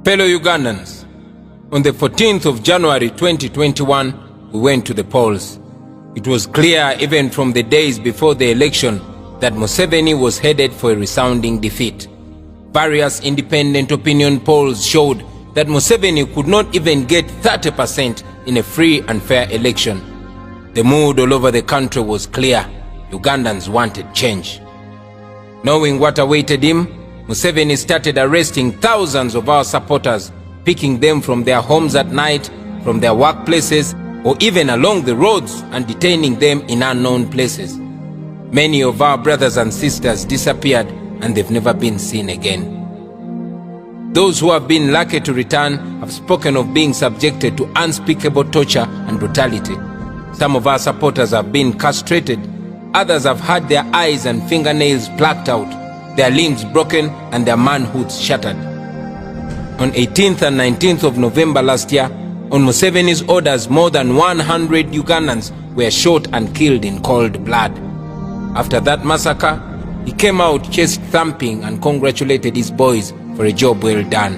Fellow Ugandans, on the 14th of January 2021, we went to the polls. It was clear even from the days before the election that Museveni was headed for a resounding defeat. Various independent opinion polls showed that Museveni could not even get 30% in a free and fair election. The mood all over the country was clear. Ugandans wanted change. Knowing what awaited him, Museveni started arresting thousands of our supporters, picking them from their homes at night, from their workplaces, or even along the roads, and detaining them in unknown places. Many of our brothers and sisters disappeared, and they've never been seen again. Those who have been lucky to return have spoken of being subjected to unspeakable torture and brutality. Some of our supporters have been castrated. Others have had their eyes and fingernails plucked out, their limbs broken, and their manhoods shattered. On 18th and 19th of November last year, on Museveni's orders, more than 100 Ugandans were shot and killed in cold blood. After that massacre, he came out chest thumping and congratulated his boys for a job well done.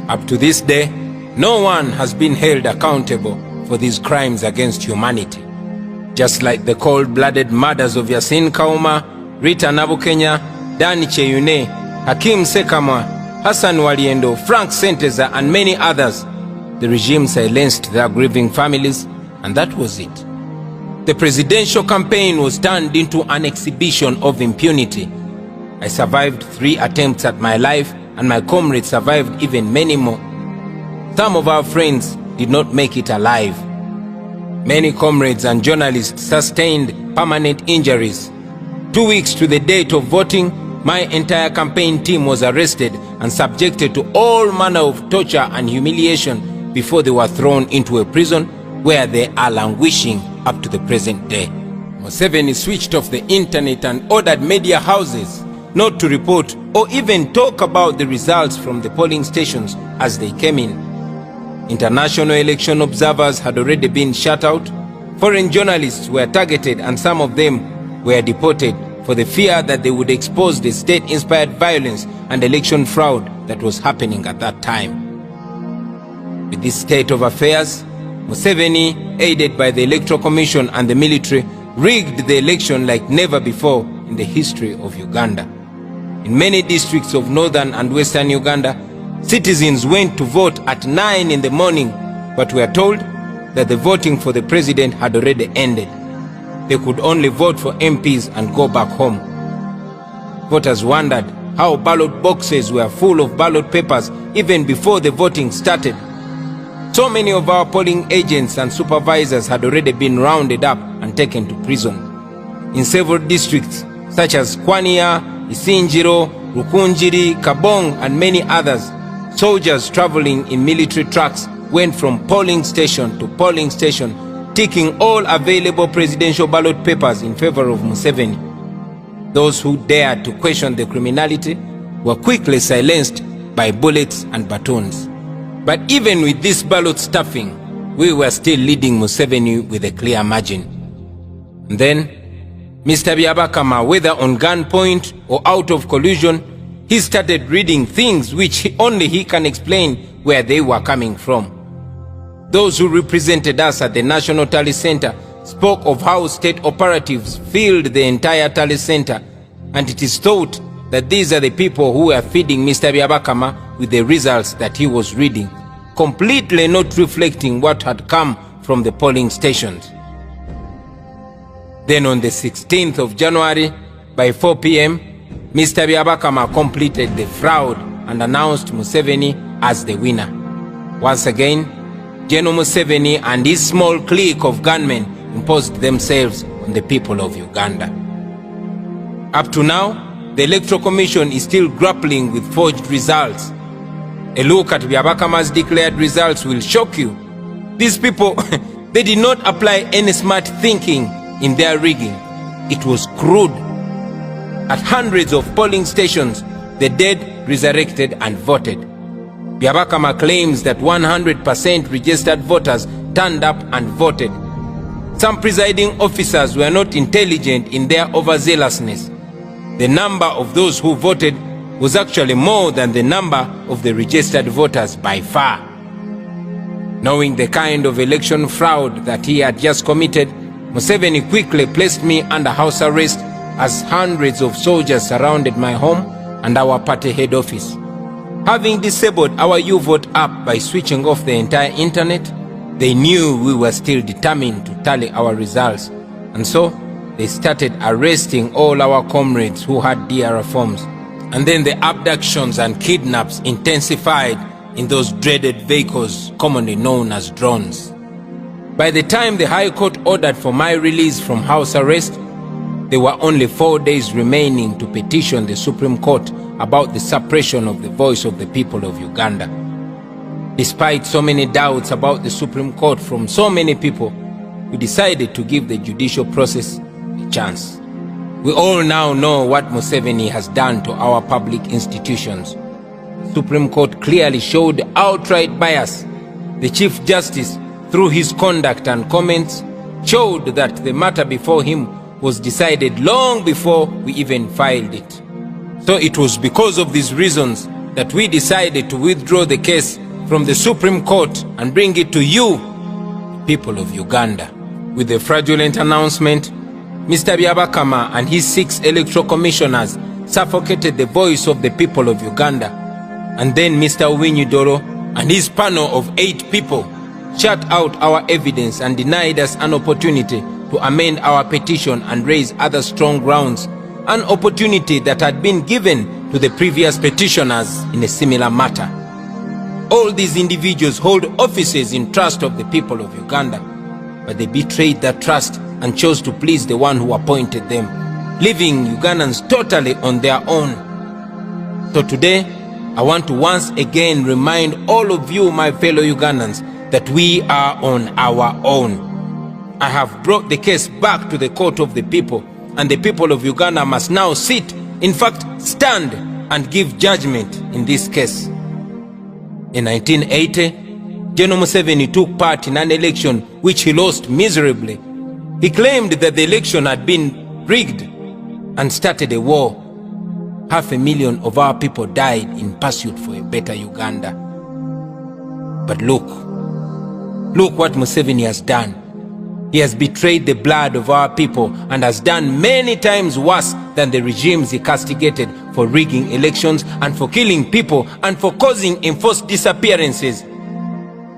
Up to this day, no one has been held accountable for these crimes against humanity. Just like the cold-blooded murders of Yasin Kauma, Rita Nabukenya, Dani Cheyune, Hakim Sekamwa, Hassan Waliendo, Frank Senteza, and many others, the regime silenced their grieving families, and that was it. The presidential campaign was turned into an exhibition of impunity. I survived 3 attempts at my life, and my comrades survived even many more. Some of our friends did not make it alive. Many comrades and journalists sustained permanent injuries. 2 weeks to the date of voting, my entire campaign team was arrested and subjected to all manner of torture and humiliation before they were thrown into a prison where they are languishing up to the present day. Museveni switched off the internet and ordered media houses not to report or even talk about the results from the polling stations as they came in. International election observers had already been shut out. Foreign journalists were targeted, and some of them were deported for the fear that they would expose the state-inspired violence and election fraud that was happening at that time. With this state of affairs, Museveni, aided by the Electoral Commission and the military, rigged the election like never before in the history of Uganda. In many districts of northern and western Uganda, citizens went to vote at 9 in the morning, but were told that the voting for the president had already ended. They could only vote for MPs and go back home. Voters wondered how ballot boxes were full of ballot papers even before the voting started. So many of our polling agents and supervisors had already been rounded up and taken to prison. In several districts such as Kwania, Isinjiro, Rukunjiri, Kabong, and many others, soldiers traveling in military trucks went from polling station to polling station, ticking all available presidential ballot papers in favor of Museveni. Those who dared to question the criminality were quickly silenced by bullets and batons. But even with this ballot stuffing, we were still leading Museveni with a clear margin. And then, Mr. Byabakama, whether on gunpoint or out of collusion, he started reading things which only he can explain where they were coming from. Those who represented us at the National Tally Center spoke of how state operatives filled the entire Tally Center, and it is thought that these are the people who were feeding Mr. Byabakama with the results that he was reading, completely not reflecting what had come from the polling stations. Then on the 16th of January, by 4 p.m., Mr. Byabakama completed the fraud and announced Museveni as the winner. Once again, General Museveni and his small clique of gunmen imposed themselves on the people of Uganda. Up to now, the Electoral Commission is still grappling with forged results. A look at Byabakama's declared results will shock you. These people, they did not apply any smart thinking in their rigging. It was crude. At hundreds of polling stations, the dead resurrected and voted. Byabakama claims that 100% registered voters turned up and voted. Some presiding officers were not intelligent in their overzealousness. The number of those who voted was actually more than the number of the registered voters by far. Knowing the kind of election fraud that he had just committed, Museveni quickly placed me under house arrest as hundreds of soldiers surrounded my home and our party head office. Having disabled our U-Vote app by switching off the entire internet, they knew we were still determined to tally our results, and so they started arresting all our comrades who had DRA forms. And then the abductions and kidnaps intensified in those dreaded vehicles commonly known as drones. By the time the High Court ordered for my release from house arrest, there were only 4 days remaining to petition the Supreme Court about the suppression of the voice of the people of Uganda. Despite so many doubts about the Supreme Court from so many people, we decided to give the judicial process a chance. We all now know what Museveni has done to our public institutions. The Supreme Court clearly showed outright bias. The Chief Justice, through his conduct and comments, showed that the matter before him was decided long before we even filed it. So it was because of these reasons that we decided to withdraw the case from the Supreme Court and bring it to you, the people of Uganda. With the fraudulent announcement, Mr. Byabakama and his 6 electoral commissioners suffocated the voice of the people of Uganda. And then Mr. Winyudoro and his panel of 8 people shut out our evidence and denied us an opportunity to amend our petition and raise other strong grounds, an opportunity that had been given to the previous petitioners in a similar matter. All these individuals hold offices in trust of the people of Uganda, but they betrayed that trust and chose to please the one who appointed them, leaving Ugandans totally on their own. So today, I want to once again remind all of you, my fellow Ugandans, that we are on our own. I have brought the case back to the court of the people, and the people of Uganda must now sit, in fact stand, and give judgment in this case. In 1980, General Museveni took part in an election which he lost miserably. He claimed that the election had been rigged and started a war. 500,000 of our people died in pursuit for a better Uganda. But look what Museveni has done. He has betrayed the blood of our people and has done many times worse than the regimes he castigated for rigging elections and for killing people and for causing enforced disappearances.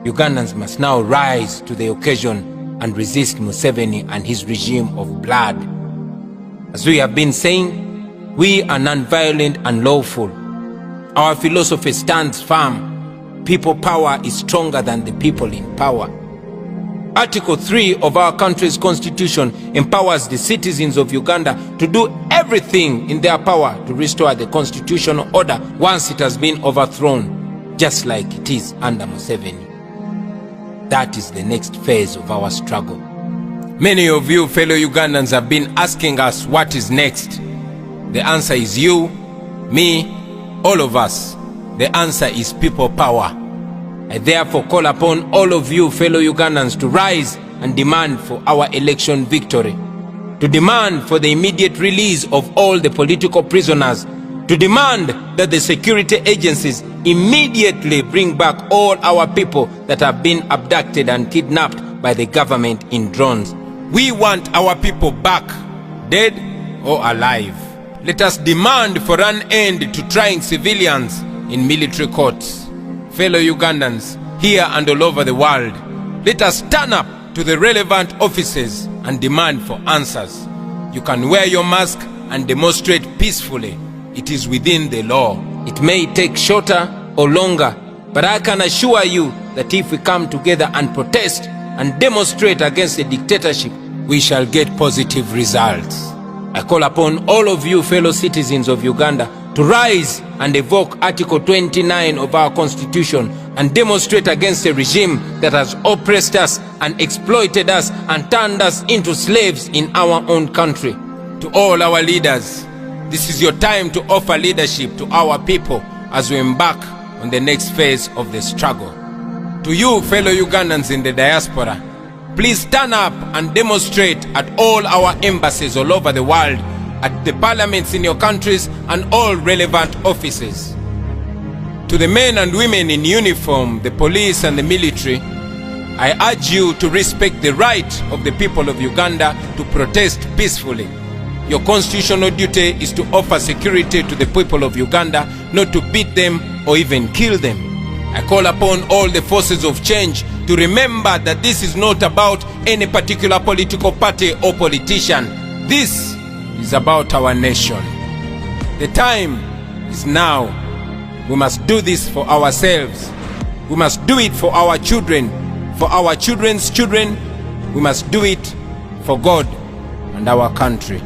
Ugandans must now rise to the occasion and resist Museveni and his regime of blood. As we have been saying, we are non-violent and lawful. Our philosophy stands firm. People power is stronger than the people in power. Article 3 of our country's constitution empowers the citizens of Uganda to do everything in their power to restore the constitutional order once it has been overthrown, just like it is under Museveni. That is the next phase of our struggle. Many of you fellow Ugandans have been asking us what is next. The answer is you, me, all of us. The answer is people power. I therefore call upon all of you fellow Ugandans to rise and demand for our election victory, to demand for the immediate release of all the political prisoners, to demand that the security agencies immediately bring back all our people that have been abducted and kidnapped by the government in drones. We want our people back, dead or alive. Let us demand for an end to trying civilians in military courts. Fellow Ugandans, here and all over the world, let us stand up to the relevant offices and demand for answers. You can wear your mask and demonstrate peacefully. It is within the law. It may take shorter or longer, but I can assure you that if we come together and protest and demonstrate against the dictatorship, we shall get positive results. I call upon all of you fellow citizens of Uganda to rise and evoke Article 29 of our Constitution and demonstrate against a regime that has oppressed us and exploited us and turned us into slaves in our own country. To all our leaders, this is your time to offer leadership to our people as we embark on the next phase of the struggle. To you fellow Ugandans in the diaspora, please stand up and demonstrate at all our embassies all over the world at the parliaments in your countries and all relevant offices. To the men and women in uniform, the police and the military, I urge you to respect the right of the people of Uganda to protest peacefully. Your constitutional duty is to offer security to the people of Uganda, not to beat them or even kill them. I call upon all the forces of change to remember that this is not about any particular political party or politician. This is about our nation. The time is now. We must do this for ourselves. We must do it for our children, for our children's children. We must do it for God and our country.